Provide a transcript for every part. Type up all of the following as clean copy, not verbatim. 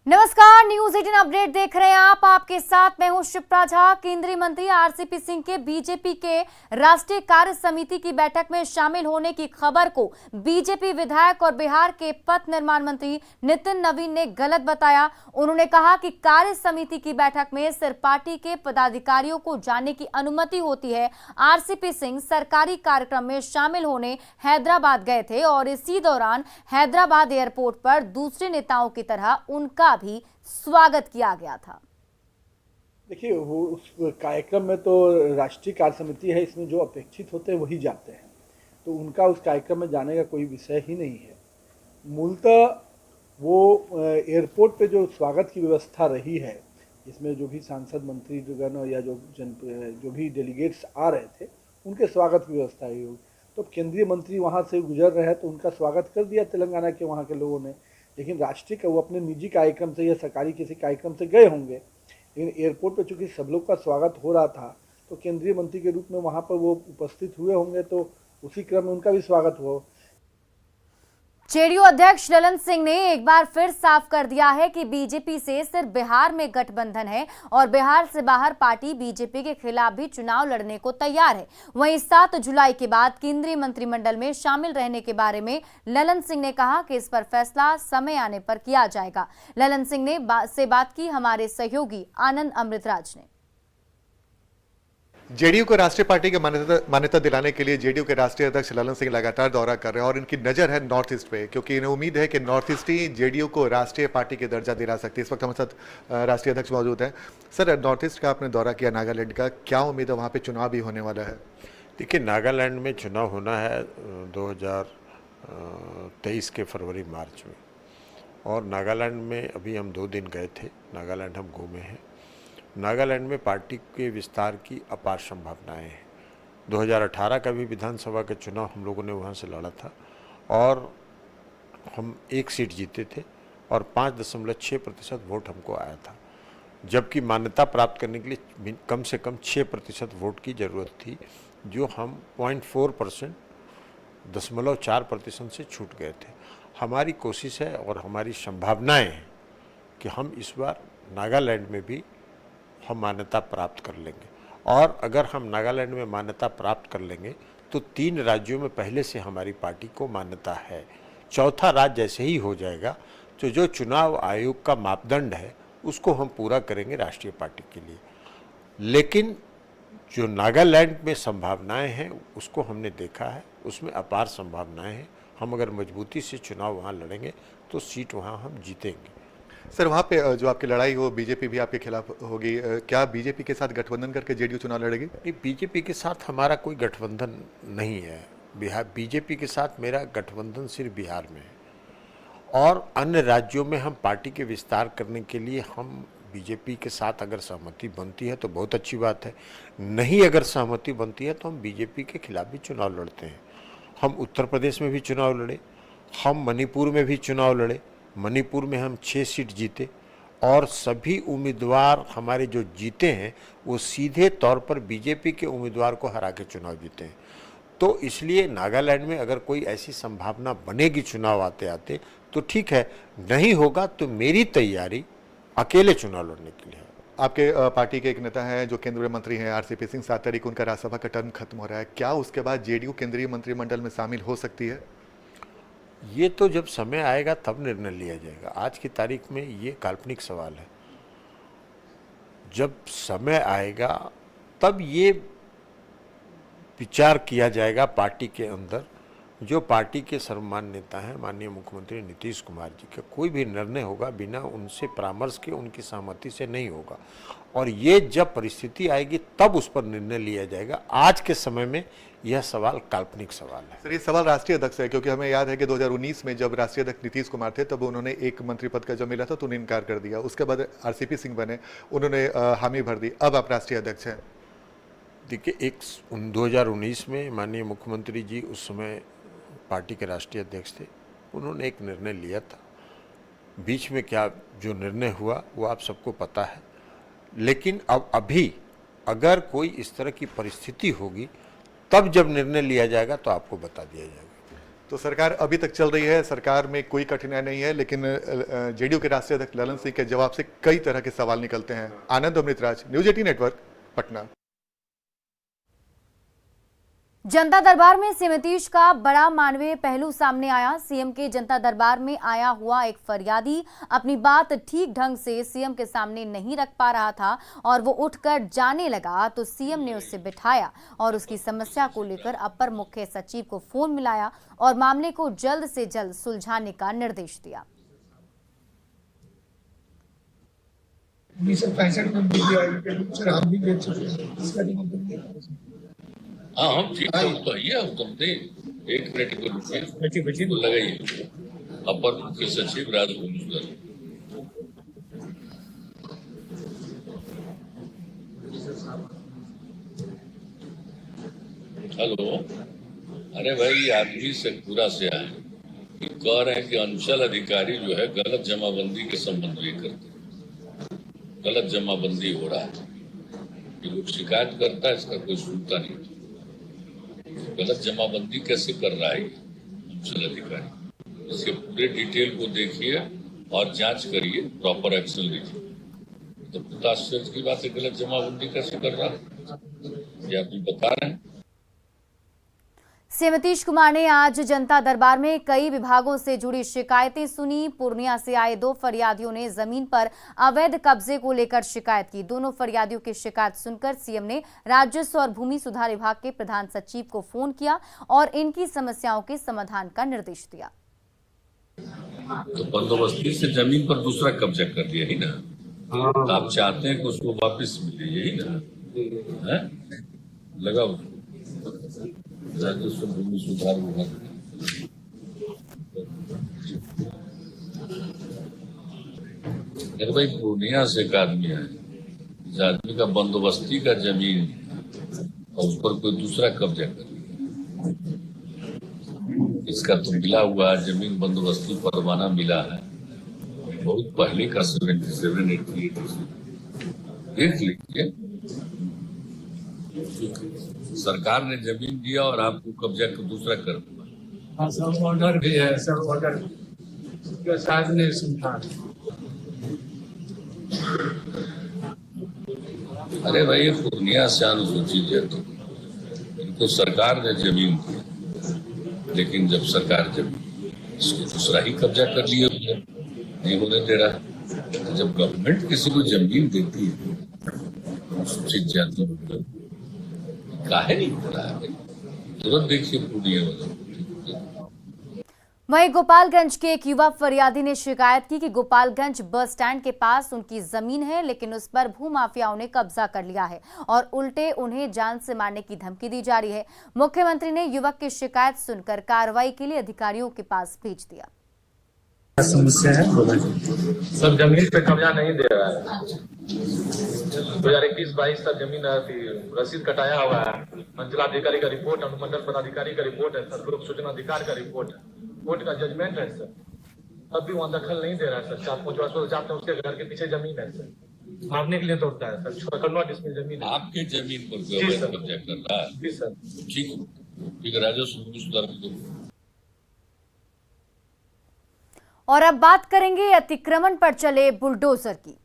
नमस्कार, news 18 update देख रहे हैं आप। आपके साथ मैं हूं शिप्रा झा। केंद्रीय मंत्री आरसीपी सिंह के बीजेपी के राष्ट्रीय कार्य समिति की बैठक में शामिल होने की खबर को बीजेपी विधायक और बिहार के पथ निर्माण मंत्री नितिन नवीन ने गलत बताया। उन्होंने कहा कि कार्य समिति की बैठक में सिर्फ पार्टी के पदाधिकारियों को जाने की अनुमति होती है। आरसीपी सिंह सरकारी कार्यक्रम में शामिल होने हैदराबाद गए थे और इसी दौरान हैदराबाद एयरपोर्ट पर दूसरे नेताओं की तरह उनका भी स्वागत किया गया था। देखिए, वो उस कार्यक्रम में तो राष्ट्रीय कार्य समिति है, इसमें जो अपेक्षित होते हैं वही जाते हैं, तो उनका उस कार्यक्रम में जाने का कोई विषय ही नहीं है। मूलतः वो एयरपोर्ट पे जो स्वागत की व्यवस्था रही है, इसमें जो भी सांसद मंत्रीगण या जो भी डेलीगेट्स आ रहे थे उनके स्वागत की व्यवस्था ही होगी। तो केंद्रीय मंत्री वहाँ से गुजर रहे हैं तो उनका स्वागत कर दिया तेलंगाना के वहाँ के लोगों ने। लेकिन राष्ट्रीय का वो अपने निजी कार्यक्रम से या सरकारी किसी कार्यक्रम से गए होंगे, लेकिन एयरपोर्ट पर चूंकि सब लोग का स्वागत हो रहा था तो केंद्रीय मंत्री के रूप में वहाँ पर वो उपस्थित हुए होंगे, तो उसी क्रम में उनका भी स्वागत हुआ। जेडीयू अध्यक्ष ललन सिंह ने एक बार फिर साफ कर दिया है कि बीजेपी से सिर्फ बिहार में गठबंधन है और बिहार से बाहर पार्टी बीजेपी के खिलाफ भी चुनाव लड़ने को तैयार है। वहीं 7 जुलाई के बाद केंद्रीय मंत्रिमंडल में शामिल रहने के बारे में ललन सिंह ने कहा कि इस पर फैसला समय आने पर किया जाएगा। ललन सिंह ने बात की हमारे सहयोगी आनंद अमृतराज ने। जेडीयू को राष्ट्रीय पार्टी की मान्यता दिलाने के लिए जेडीयू के राष्ट्रीय अध्यक्ष ललन सिंह लगातार दौरा कर रहे हैं और इनकी नजर है नॉर्थ ईस्ट पे, क्योंकि इन्हें उम्मीद है कि नॉर्थ ईस्ट ही जेडीयू को राष्ट्रीय पार्टी के दर्जा दिला सकती है। इस वक्त हमारे साथ राष्ट्रीय अध्यक्ष मौजूद हैं। सर, नॉर्थ ईस्ट का आपने दौरा किया, नागालैंड का, क्या उम्मीद है वहाँ पे चुनाव भी होने वाला है? देखिए, नागालैंड में चुनाव होना है 2023 के फरवरी मार्च में, और नागालैंड में अभी हम 2 दिन गए थे। नागालैंड हम घूमे हैं। नागालैंड में पार्टी के विस्तार की अपार संभावनाएं हैं। 2018 का भी विधानसभा का चुनाव हम लोगों ने वहाँ से लड़ा था और हम 1 सीट जीते थे और 5.6% वोट हमको आया था, जबकि मान्यता प्राप्त करने के लिए कम से कम 6% वोट की ज़रूरत थी, जो हम 0.4% से छूट गए थे। हमारी कोशिश है और हमारी संभावनाएं हैं कि हम इस बार नागालैंड में भी हम मान्यता प्राप्त कर लेंगे, और अगर हम नागालैंड में मान्यता प्राप्त कर लेंगे तो 3 राज्यों में पहले से हमारी पार्टी को मान्यता है। चौथा राज्य जैसे ही हो जाएगा तो जो चुनाव आयोग का मापदंड है उसको हम पूरा करेंगे राष्ट्रीय पार्टी के लिए। लेकिन जो नागालैंड में संभावनाएं हैं उसको हमने देखा है, उसमें अपार संभावनाएं हैं। हम अगर मजबूती से चुनाव वहाँ लड़ेंगे तो सीट वहाँ हम जीतेंगे। सर, वहाँ पे जो आपकी लड़ाई हो, बीजेपी भी आपके खिलाफ होगी, क्या बीजेपी के साथ गठबंधन करके जेडीयू चुनाव लड़ेगी? नहीं, बीजेपी के साथ हमारा कोई गठबंधन नहीं है। बीजेपी के साथ मेरा गठबंधन सिर्फ बिहार में है, और अन्य राज्यों में हम पार्टी के विस्तार करने के लिए हम बीजेपी के साथ अगर सहमति बनती है तो बहुत अच्छी बात है, नहीं अगर सहमति बनती है तो हम बीजेपी के खिलाफ भी चुनाव लड़ते हैं। हम उत्तर प्रदेश में भी चुनाव लड़े, हम मणिपुर में भी चुनाव लड़े। मणिपुर में हम 6 सीट जीते और सभी उम्मीदवार हमारे जो जीते हैं वो सीधे तौर पर बीजेपी के उम्मीदवार को हरा के चुनाव जीते हैं। तो इसलिए नागालैंड में अगर कोई ऐसी संभावना बनेगी चुनाव आते आते तो ठीक है, नहीं होगा तो मेरी तैयारी अकेले चुनाव लड़ने के लिए है। आपके पार्टी के एक नेता हैं जो केंद्रीय मंत्री हैं, आरसीपी सिंह, 7 तारीख उनका राज्यसभा का टर्म खत्म हो रहा है, क्या उसके बाद जेडीयू केंद्रीय मंत्रिमंडल में शामिल हो सकती है? ये तो जब समय आएगा तब निर्णय लिया जाएगा। आज की तारीख में ये काल्पनिक सवाल है। जब समय आएगा तब ये विचार किया जाएगा पार्टी के अंदर। जो पार्टी के सर्वमान्य नेता हैं माननीय मुख्यमंत्री नीतीश कुमार जी का कोई भी निर्णय होगा बिना उनसे परामर्श के, उनकी सहमति से नहीं होगा, और ये जब परिस्थिति आएगी तब उस पर निर्णय लिया जाएगा। आज के समय में यह सवाल काल्पनिक सवाल है। सर, ये सवाल राष्ट्रीय अध्यक्ष है, क्योंकि हमें याद है कि 2019 में जब राष्ट्रीय अध्यक्ष नीतीश कुमार थे तब उन्होंने एक मंत्री पद का जब मिला था तो उन्हें इनकार कर दिया। उसके बाद आरसीपी सिंह बने, उन्होंने हामी भर दी, अब आप राष्ट्रीय अध्यक्ष हैं। देखिए, 2019 में माननीय मुख्यमंत्री जी उस समय पार्टी के राष्ट्रीय अध्यक्ष थे, उन्होंने एक निर्णय लिया था। बीच में क्या जो निर्णय हुआ वो आप सबको पता है, लेकिन अब अभी अगर कोई इस तरह की परिस्थिति होगी तब जब निर्णय लिया जाएगा तो आपको बता दिया जाएगा। तो सरकार अभी तक चल रही है, सरकार में कोई कठिनाई नहीं है, लेकिन जेडीयू के राष्ट्रीय अध्यक्ष ललन सिंह के जवाब से कई तरह के सवाल निकलते हैं। आनंद अमृतराज, न्यूज 18 नेटवर्क, पटना। जनता दरबार में सीएम नीतीश का बड़ा मानवीय पहलू सामने आया। सीएम के जनता दरबार में आया हुआ एक फरियादी अपनी बात ठीक ढंग से सीएम के सामने नहीं रख पा रहा था और वो उठकर जाने लगा तो सीएम ने उससे बिठाया और उसकी समस्या को लेकर अपर मुख्य सचिव को फोन मिलाया और मामले को जल्द से जल्द सुलझाने का निर्देश दिया। 1965 में सर हम भी देख चुके हैं, इसका नहीं। हाँ हम ठीक है, तो आइए हम तुम दे 1 मिनट को रुकिए तो लगाइए। अपर मुख्य सचिव राजभूषण। हेलो, अरे भाई आदमी शेखपुरा से आए, कह रहे हैं कि अंचल अधिकारी जो है गलत जमाबंदी के संबंध में करते, गलत जमाबंदी हो रहा है। ये लोग शिकायत करता है, इसका कोई सुनता नहीं। गलत जमाबंदी कैसे कर रहा है अंचल अधिकारी? इसके पूरे डिटेल को देखिए और जांच करिए, प्रॉपर एक्शन लीजिए। तो पता आश्चर्य की बात है, गलत जमाबंदी कैसे कर रहा है ये आप बता रहे हैं। सीएम नीतीश कुमार ने आज जनता दरबार में कई विभागों से जुड़ी शिकायतें सुनी। पूर्णिया से आए 2 फरियादियों ने जमीन पर अवैध कब्जे को लेकर शिकायत की। दोनों फरियादियों की शिकायत सुनकर सीएम ने राजस्व और भूमि सुधार विभाग के प्रधान सचिव को फोन किया और इनकी समस्याओं के समाधान का निर्देश दिया। तो बंदोबस्ती से जमीन पर दूसरा कब्जा कर दिया ही ना, तो आप चाहते हैं कि उसको वापस मिले, यही ना है? लगाओ राजस्व भूमि सुधार विभाग। भाई पूर्णिया से एक आदमी है, इस आदमी का बंदोबस्ती का जमीन और उस पर कोई दूसरा कब्जा कर लिया। इसका तो मिला हुआ जमीन बंदोबस्ती परवाना मिला है बहुत पहले का 77-88 देख लीजिए। सरकार ने जमीन दिया और आपको कब्जा को दूसरा कर दिया। हाँ, सब ऑर्डर भी है, सब ऑर्डर शायद नहीं सुनता। अरे भाई पूर्णिया से अनुसूचित है तो इनको सरकार ने जमीन दी, लेकिन जब सरकार जमीन इसको दूसरा ही कब्जा कर लिए हुए नहीं होने दे रहा है। जब गवर्नमेंट किसी को जमीन देती है अनुसूचित जाति काहे नहीं हो रहा है? तुरंत देखिए पूर्णिया वाला। वहीं गोपालगंज के एक युवा फरियादी ने शिकायत की कि गोपालगंज बस स्टैंड के पास उनकी जमीन है, लेकिन उस पर भूमाफियाओं ने कब्जा कर लिया है और उल्टे उन्हें जान से मारने की धमकी दी जा रही है। मुख्यमंत्री ने युवक की शिकायत सुनकर कार्रवाई के लिए अधिकारियों के पास भेज दिया। समस्या है, सब जमीन पे कब्जा नहीं दे रहा है। 2021-22 तक जमीन रसीद कटाया हुआ है। अंचलाधिकारी का रिपोर्ट, अनुमंडल पदाधिकारी का रिपोर्ट है सर, लोक सूचना अधिकारी का रिपोर्ट है, कोर्ट का जजमेंट है सर। तब भी वहाँ दखल नहीं दे रहा है सर। 4-5 वर्ष जाते हैं, उसके घर के पीछे जमीन है सर, मारने के लिए तोड़ता है सर। कलवा जिसमें जमीन है, आपके जमीन पर कब्जा कर रहा है। जी सर। ठीक राजस्व भूमि सुधार। और अब बात करेंगे अतिक्रमण पर चले बुलडोजर की।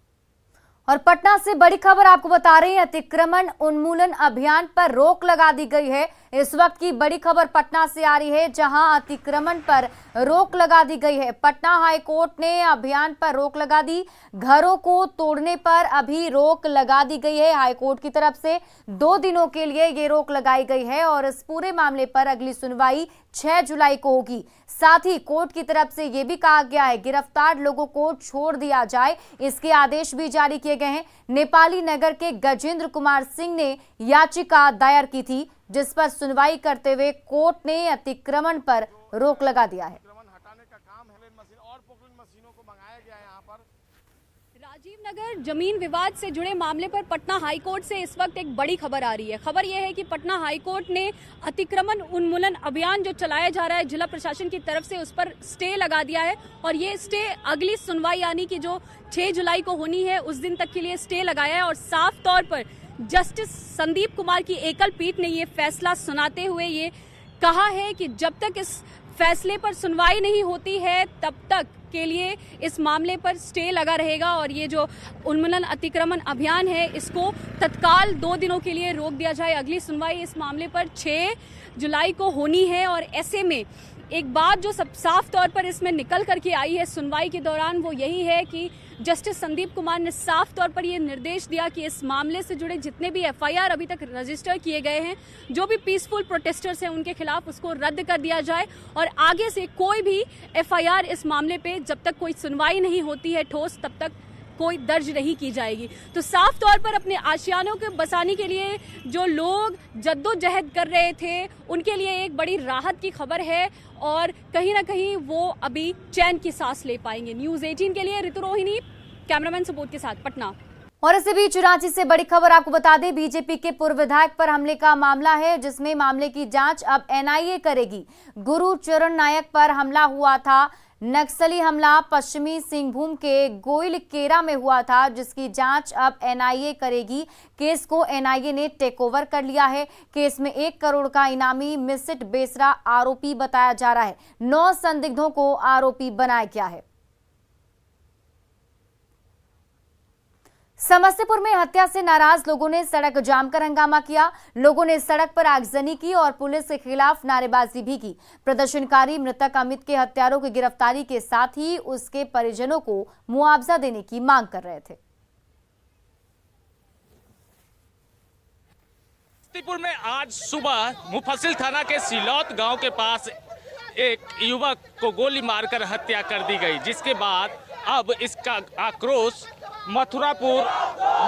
और पटना से बड़ी खबर आपको बता रहे हैं, अतिक्रमण उन्मूलन अभियान पर रोक लगा दी गई है। इस वक्त की बड़ी खबर पटना से आ रही है, जहां अतिक्रमण पर रोक लगा दी गई है। पटना हाई कोर्ट ने अभियान पर रोक लगा दी। घरों को तोड़ने पर अभी रोक लगा दी गई है। हाई कोर्ट की तरफ से 2 दिनों के लिए ये रोक लगाई गई है और इस पूरे मामले पर अगली सुनवाई 6 जुलाई को होगी। साथ ही कोर्ट की तरफ से यह भी कहा गया है गिरफ्तार लोगों को छोड़ दिया जाए, इसके आदेश भी जारी किए गए हैं। नेपाली नगर के गजेंद्र कुमार सिंह ने याचिका दायर की थी, जिस पर सुनवाई करते हुए कोर्ट ने अतिक्रमण पर रोक लगा दिया है। राजीव नगर जमीन विवाद से जुड़े मामले पर पटना हाईकोर्ट से इस वक्त एक बड़ी खबर आ रही है। खबर यह है कि पटना हाईकोर्ट ने अतिक्रमण उन्मूलन अभियान जो चलाया जा रहा है जिला प्रशासन की तरफ से, उस पर स्टे लगा दिया है और ये स्टे अगली सुनवाई यानी कि जो 6 जुलाई को होनी है उस दिन तक के लिए स्टे लगाया है। और साफ तौर पर जस्टिस संदीप कुमार की एकल पीठ ने ये फैसला सुनाते हुए ये कहा है कि जब तक इस फैसले पर सुनवाई नहीं होती है तब तक के लिए इस मामले पर स्टे लगा रहेगा और ये जो उन्मूलन अतिक्रमण अभियान है इसको तत्काल 2 दिनों के लिए रोक दिया जाए। अगली सुनवाई इस मामले पर 6 जुलाई को होनी है और ऐसे में एक बात जो सब साफ तौर पर इसमें निकल करके आई है सुनवाई के दौरान वो यही है कि जस्टिस संदीप कुमार ने साफ तौर पर ये निर्देश दिया कि इस मामले से जुड़े जितने भी एफआईआर अभी तक रजिस्टर किए गए हैं, जो भी पीसफुल प्रोटेस्टर्स हैं उनके खिलाफ उसको रद्द कर दिया जाए और आगे से कोई भी एफआईआर इस मामले पे जब तक कोई सुनवाई नहीं होती है ठोस तब तक कोई दर्ज नहीं की जाएगी। तो साफ तौर पर अपने आशियानों के बसाने के लिए जो लोग जद्दोजहद कर रहे थे उनके लिए एक बड़ी राहत की खबर है और कहीं ना कहीं वो अभी चैन की सांस ले पाएंगे। न्यूज़ 18 के लिए ऋतु रोहिणी, कैमरामैन सपोर्ट के साथ पटना। और इसी बीच रांची से बड़ी खबर आपको बता दें, बीजेपी के पूर्व विधायक पर हमले का मामला है जिसमें मामले की जांच अब एनआईए करेगी। गुरुचरण नायक पर हमला हुआ था। नक्सली हमला पश्चिमी सिंहभूम के गोइल केरा में हुआ था जिसकी जांच अब एनआईए करेगी। केस को एनआईए ने टेक ओवर कर लिया है। केस में 1 करोड़ का इनामी मिसिट बेसरा आरोपी बताया जा रहा है। 9 संदिग्धों को आरोपी बनाया गया है। समस्तीपुर में हत्या से नाराज लोगों ने सड़क जाम कर हंगामा किया। लोगों ने सड़क पर आगजनी की और पुलिस के खिलाफ नारेबाजी भी की। प्रदर्शनकारी मृतक अमित के हत्यारों की गिरफ्तारी के साथ ही उसके परिजनों को मुआवजा देने की मांग कर रहे थे। समस्तीपुर में आज सुबह मुफस्सिल थाना के सिलौत गांव के पास एक युवक को गोली मारकर हत्या कर दी गई, जिसके बाद अब इसका आक्रोश मथुरापुर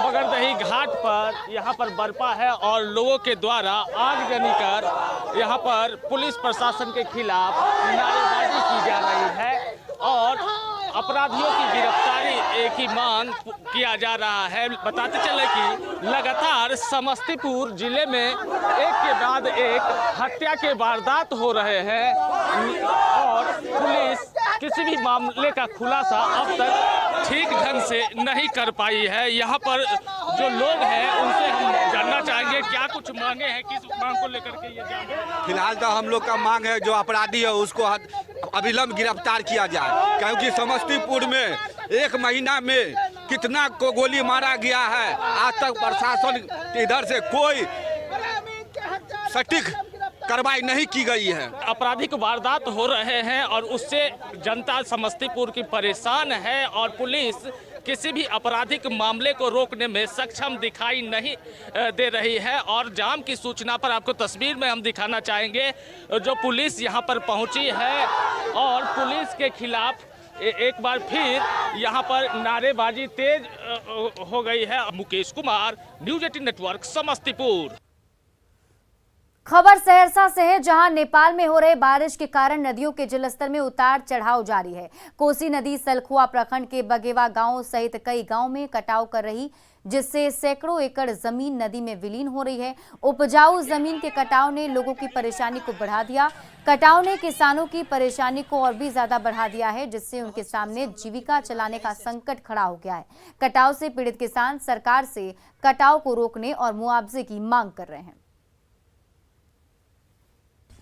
मगरदही घाट पर यहाँ पर बरपा है और लोगों के द्वारा आगजनी कर यहाँ पर पुलिस प्रशासन के खिलाफ नारेबाजी की जा रही है और अपराधियों की गिरफ्तारी एक ही मांग किया जा रहा है। बताते चले कि लगातार समस्तीपुर जिले में एक के बाद एक हत्या के वारदात हो रहे हैं और पुलिस किसी भी मामले का खुलासा अब तक ठीक ढंग से नहीं कर पाई है। यहाँ पर जो लोग हैं उनसे हम जानना चाहेंगे क्या कुछ मांगे हैं, किस मांग को लेकर के ये जाएंगे। फिलहाल तो हम लोग का मांग है जो अपराधी है उसको अविलंब गिरफ्तार किया जाए, क्योंकि समस्तीपुर में 1 महीना में कितना को गोली मारा गया है। आज तक प्रशासन इधर से कोई सटीक कार्रवाई नहीं की गई है। आपराधिक वारदात हो रहे हैं और उससे जनता समस्तीपुर की परेशान है और पुलिस किसी भी आपराधिक मामले को रोकने में सक्षम दिखाई नहीं दे रही है। और जाम की सूचना पर आपको तस्वीर में हम दिखाना चाहेंगे जो पुलिस यहां पर पहुंची है और पुलिस के खिलाफ एक बार फिर यहां पर नारेबाजी तेज हो गई है। Mukesh Kumar, news 18 network, Samastipur. खबर सहरसा से है, जहां नेपाल में हो रहे बारिश के कारण नदियों के जलस्तर में उतार चढ़ाव जारी है। कोसी नदी सलखुआ प्रखंड के बगेवा गांव सहित कई गांव में कटाव कर रही, जिससे सैकड़ों एकड़ जमीन नदी में विलीन हो रही है। उपजाऊ जमीन के कटाव ने लोगों की परेशानी को बढ़ा दिया। कटाव ने किसानों की परेशानी को और भी ज्यादा बढ़ा दिया है, जिससे उनके सामने जीविका चलाने का संकट खड़ा हो गया है। कटाव से पीड़ित किसान सरकार से कटाव को रोकने और मुआवजे की मांग कर रहे हैं।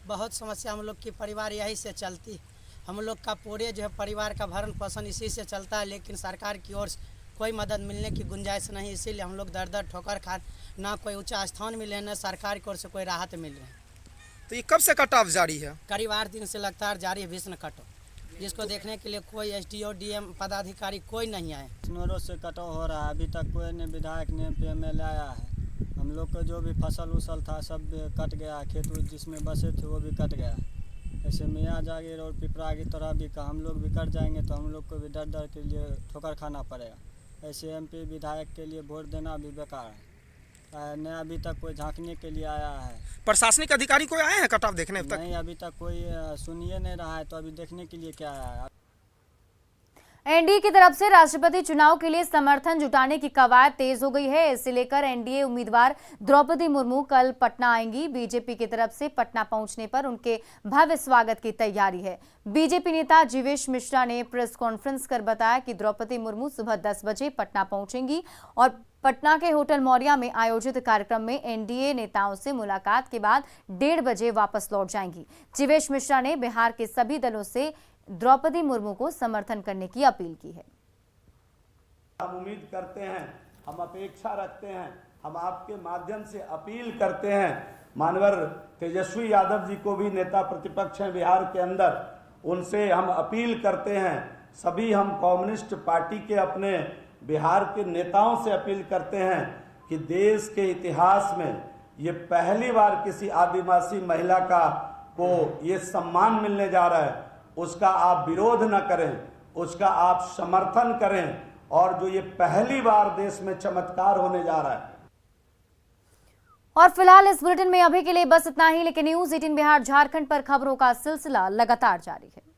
बहुत समस्या हम लोग की परिवार यही से चलती, हम लोग का पूरे जो है परिवार का भरण पोषण इसी से चलता है, लेकिन सरकार की ओर से कोई मदद मिलने की गुंजाइश नहीं। इसीलिए हम लोग दर दर ठोकर खा, ना कोई ऊंचा स्थान मिले, न सरकार की ओर से कोई राहत मिल रही है। तो ये कब से कटाव जारी है? करीब 8 दिन से लगातार जारी है भीषण कटाव, जिसको देखने के लिए कोई एसडीओ डीएम पदाधिकारी कोई नहीं आए। नोरों से कटाव हो रहा है, अभी तक कोई ने विधायक ने PML आया है। हम लोग को जो भी फसल उसल था सब कट गया, खेत जिसमें बसे थे वो भी कट गया। ऐसे मियाँ जागीर और पिपरा की तरह भी हम लोग भी कट जाएंगे तो हम लोग को भी डर डर के लिए ठोकर खाना पड़ेगा। ऐसे MP विधायक के लिए वोट देना भी बेकार है। न अभी तक कोई झांकने के लिए आया है। प्रशासनिक अधिकारी कोई आए हैं कटाव देखने तक? नहीं, अभी तक कोई सुनिए नहीं रहा है, तो अभी देखने के लिए क्या आया है। एनडीए की तरफ से राष्ट्रपति चुनाव के लिए समर्थन जुटाने की कवायद तेज हो गई है। इसे लेकर एनडीए उम्मीदवार द्रौपदी मुर्मू कल पटना आएंगी। बीजेपी की तरफ से पटना पहुंचने पर उनके भव्य स्वागत की तैयारी है। बीजेपी नेता जीवेश मिश्रा ने प्रेस कॉन्फ्रेंस कर बताया कि द्रौपदी मुर्मू सुबह 10 बजे पटना पहुंचेंगी और पटना के होटल मौर्या में आयोजित कार्यक्रम में एनडीए नेताओं से मुलाकात के बाद 1:30 बजे वापस लौट जाएंगी। जीवेश मिश्रा ने बिहार के सभी दलों से द्रौपदी मुर्मू को समर्थन करने की अपील की है। हम उम्मीद करते हैं, हम अपेक्षा रखते हैं, हम आपके माध्यम से अपील करते हैं, मानवर तेजस्वी यादव जी को भी नेता प्रतिपक्ष हैं बिहार के अंदर, उनसे हम अपील करते हैं, सभी हम कम्युनिस्ट पार्टी के अपने बिहार के नेताओं से अपील करते हैं कि देश के इतिहास में ये पहली बार किसी आदिवासी महिला को ये सम्मान मिलने जा रहा है। उसका आप विरोध न करें, उसका आप समर्थन करें और जो ये पहली बार देश में चमत्कार होने जा रहा है। और फिलहाल इस बुलेटिन में अभी के लिए बस इतना ही, लेकिन न्यूज़ 18 बिहार झारखंड पर खबरों का सिलसिला लगातार जारी है।